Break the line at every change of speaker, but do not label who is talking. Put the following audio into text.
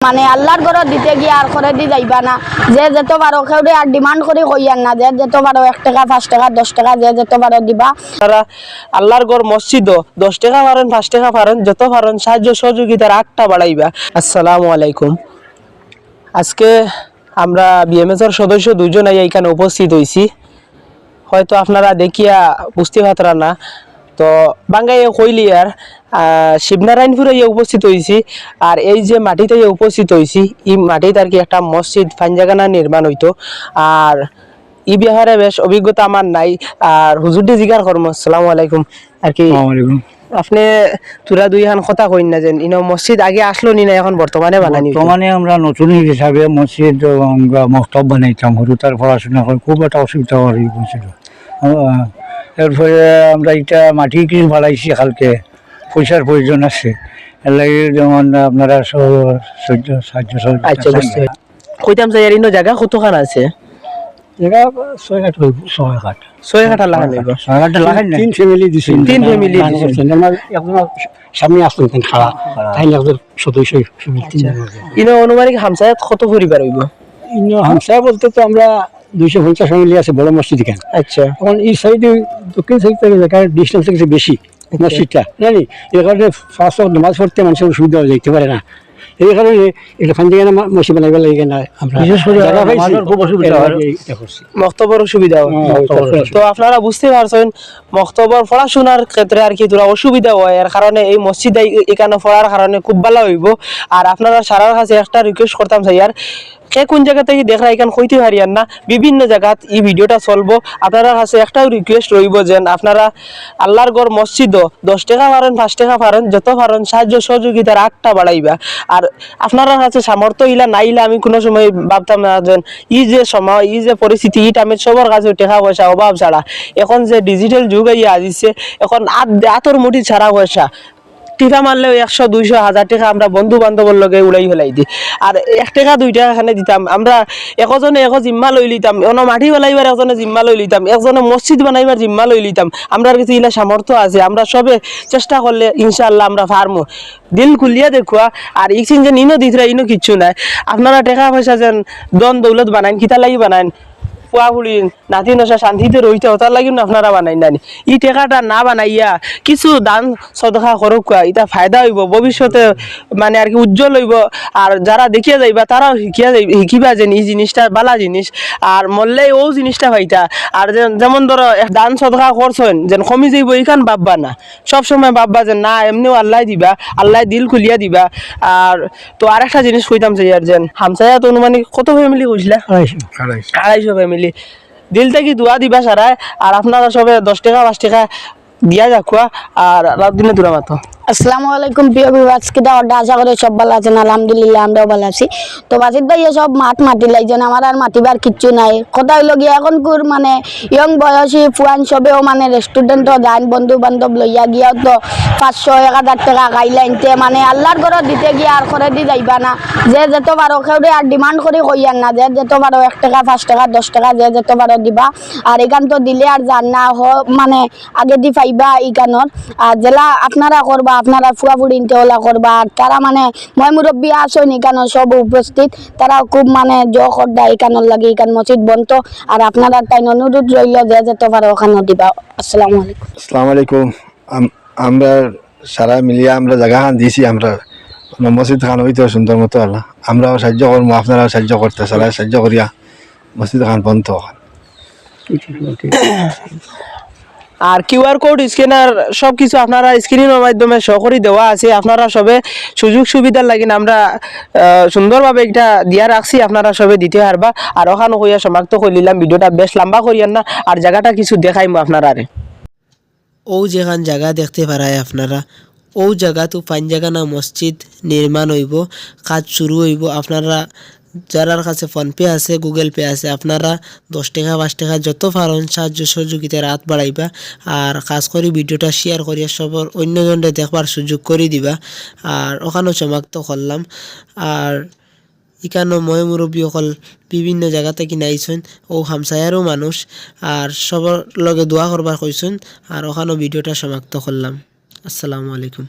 মানে আল্লাহর ঘর দিতে গিয়ে আর করে দি যাইবা না যে যেত পারো কেউরে আর ডিমান্ড করে কইয়ান না যে যেত পারো 1 টাকা 5 টাকা 10 টাকা যে যেত পারো দিবা
তারা আল্লাহর ঘর মসজিদও 10 টাকা পারেন 5 টাকা পারেন যত পারেন সাহায্য সহযোগিতার আটটা বাড়াইবা। আসসালামু আলাইকুম। আজকে আমরা বিএমএসের সদস্য দুজন এখানে উপস্থিত হয়েছি, হয়তো আপনারা দেখিয়া বুঝতে পারতারা না। তো বাঙ্গাই কইলি আর শিবনারায়ণপুরে উপস্থিত হয়েছি। আর এই যে মাটিতে উপস্থিত হয়েছি এই মাটিতে আর কি একটা মসজিদ ফাঞ্জাগানা নির্মাণ হইতো। আর এই ব্যাপারে বেশ অভিজ্ঞতা আমার নাই। আর হুজুরটি জিজ্ঞাসা করবো। আসসালামু আলাইকুম। আর কি আপনি তোরা দুই হান কথা কইন না যেন ইনো মসজিদ আগে আসলো নি না এখন বর্তমানে বানানি?
বর্তমানে আমরা নতুন হিসাবে মসজিদ মক্তব বানাইতাম, হরুতার পড়াশোনা করে খুব একটা অসুবিধা হয়েছিল। এরপরে আমরা এটা মাটি কিনে বাড়াইছি, কালকে পয়সার প্রয়োজন আছে, এর লাগে যেমন আপনারা সাহায্য
আচ্ছা বুঝতে কইতাম স্যার ইনো জায়গা কতখান আছে?
জায়গা 6 কাঠ
6 কাঠা লাগান হইব।
6 কাঠ লাগান না, 3 ফ্যামিলি দিছি।
3 ফ্যামিলি
আমার একজন সামনে আসতেন খাড়া, তাই একজন সদস্য
ইনো অনুমানিক হামসায়াত কত পরিবার হইব?
ইনো হামসায়া বলতে তো আমরা 250 ফ্যামিলি আছে বড় মসজিদ এখানে।
আচ্ছা,
এখন এই সাইডে দক্ষিণ সাইড থেকে জায়গার ডিস্টেন্স থেকে বেশি মসজিদটা জানি, এই কারণে ফার্স্ট নামাজ পড়তে মানুষের অসুবিধা হয়ে যাইতে পারে না। এই কারণে এটা ফান্দিগানা মসজিদ বানাইবার লাগে না, আমরা বিশেষ করে খুব অসুবিধা হয়,
মক্তবর অসুবিধা হয়। তো আপনারা বুঝতে পারছেন মক্তবর পড়াশোনার ক্ষেত্রে আর কি তোরা অসুবিধা হয়, এর কারণে এই মসজিদ এখানে পড়ার কারণে খুব ভালো হইব। আর আপনারা সারার কাছে একটা রিকোয়েস্ট করতাম স্যার, কে কোন জায়গা থেকে দেখা এখানে কইতে পারিয়ান না, বিভিন্ন জায়গাত এই ভিডিওটা চলবো। আপনারা কাছে একটাও রিকোয়েস্ট রইব যেন আপনারা আল্লাহর ঘর মসজিদও 10 টাকা পারেন 5 টাকা পারেন যত পারেন সাহায্য সহযোগিতার আটটা বাড়াইবা। আর আপনারা কাছে সামর্থ্য ইলা নাইলে আমি কোনো সময় ভাবতাম না যেন এই যে সময় এই যে পরিস্থিতি এই টাইমে সবার কাছে টাকা পয়সা অভাব ছাড়া, এখন যে ডিজিটাল যুগ আইয়া আসছে, এখন আতর মুঠি ছাড়া পয়সা টিকা মারলেও 100 200 1000 টাকা আমরা বন্ধু বান্ধবের লগে উড়াই ফেলাই দিই। আর 1 টাকা 2 টাকা খানে দিতাম আমরা, একজনে এক জিম্মা লই লিতাম, অন্য মাটি বানাইবার একজনে জিম্মা লই লিতাম, একজনে মসজিদ বানাইবার জিম্মা লই লিতাম। আমরা কিছু ইলা সামর্থ্য আছে, আমরা সবে চেষ্টা করলে ইনশাআল্লাহ আমরা পারমু। দিল খুলিয়া দেখুয়া। আর ইকছিন যে ইনো দিতরা ইনো কিচ্ছু নাই। আপনারা টাকা পয়সা যেন দন দৌলত বানাইন, কিতা লাগি বানাইন, পুয়াপুলি নাতি নশা শান্তিতে রইতে ওটার লাগি না আপনারা বানাই নানি। ই টাকাটা না বানাইয়া কিছু দান সদকা করুক, এটা ফায়দা হইব ভবিষ্যতে, মানে আর কি উজ্জ্বল হইব। আর যারা দেখিয়া যাইবা তারাও শিখিবা যে এই জিনিসটা বালা জিনিস, আর মরলেই ও জিনিসটা পাইতা। আর যেমন ধরো দান সদকা করছেন যেন কমি যাইব এইখান ভাববা না, সবসময় ভাববা যে না এমনিও আল্লাহ দিবা, আল্লাহ দিল খুলিয়া দিবা। আর তো আর একটা জিনিস কইতাম যে আর যেন হামসায়াত অনুমানিক কত ফ্যামিলি কইছিলা? 250 ফ্যামিলি। দিল থেকে দোয়া দিবা সারায়। আর আপনারা সবে 10 টাকা 5 টাকা দিয়া যাকুয়া। আর রাত দিনে দূরা মাতো।
আসসালামু আলাইকুম প্রিয় ভিউয়ার্স, কিটা অর্ডার আশা করে সব ভালো আছেন? আলহামদুলিল্লাহ আমরাও ভালো আছি। তো বাসিত ভাই সব মাটি লাইছেন, আমার আর মাটিবার কিচ্ছু নাই। কথা হইল গিয়া এখন কুর মানে ইয়ং বয়সী ফুয়ান সবেও মানে রেস্টুরেন্টও যান, বন্ধু বান্ধব লইয়া গিয়াও তো 500 1000 টাকা গাইলাইনতে মানে আল্লাহর ঘর দিতে গিয়ে আর করে দি যাইবা না যে যেত পারো কেউরে আর ডিমান্ড করে কইয়ান না যে যেত পারো 1 টাকা 5 টাকা 10 টাকা যে যেত পারো দিবা। আর এখান তো দিলে আর জান না মানে আগে দি পাইবা এইখানোর। আর জেলা আপনারা করবা, আপনারা ফুয়াফুড়ি ইনতেওলা করবা। আর তারা মানে মই মুরব্বী আসেন এখানে সব উপস্থিত, তারা খুব মানে জোর দেয় এখানোর লাগে, এখান মসজিদ বন্ধ। আর আপনারা তাই অনুরোধ রইল যে যেতে পারো ওখানে দিবা। আসসালামু আলাইকুম।
আসসালামু আলাইকুম। আমরা সারা মিলিয়ে আমরা জায়গা খান দিয়েছি, আমরা মসজিদ খান হইতে সুন্দর মতো আল্লাহ আমরাও সাহায্য করবো, আপনারাও সাহায্য করতে সারা সাহায্য করিয়া মসজিদ খান বন্ধ হন।
আর কিউআর কোড স্ক্যানার সবকিছু আপনারা স্ক্রিনের মাধ্যমে সহকরি দেওয়া আছে। আপনারা সবে সুযোগ সুবিধার লাগি আমরা সুন্দরভাবে এটা দিয়া রাখছি, আপনারা সবে দিতে পারবা। আর ওখানে হইয়া সমাপ্ত করিলাম, ভিডিওটা বেশ লম্বা করিয়ান না। আর জায়গাটা কিছু দেখাইমু আপনারা। ও যেখান জায়গা দেখতে পারায় আপনারা, ও জায়গা তো পাঞ্জাগানা মসজিদ নির্মাণ হইব, কাজ শুরু হইব। আপনারা যারার কাছে ফোনপে আছে গুগল পে আছে, আপনারা 10 টাকা 5 টাকা যত পারেন সাহায্য সহযোগিতার হাত বাড়াইবা। আর কাজ করি ভিডিওটা শেয়ার করিয়া সবর অন্যজনকে দেখবার সুযোগ করে দিবা। আর ওখানেও সমাপ্ত করলাম। আর এখানেও মই মুরব্বী অকল বিভিন্ন জায়গা থেকে নাইছেন, ও হামসায়ারও মানুষ। আর সবার লগে দোয়া করবার কইছেন। আর ওখানেও ভিডিওটা সমাপ্ত করলাম। আসসালামু আলাইকুম।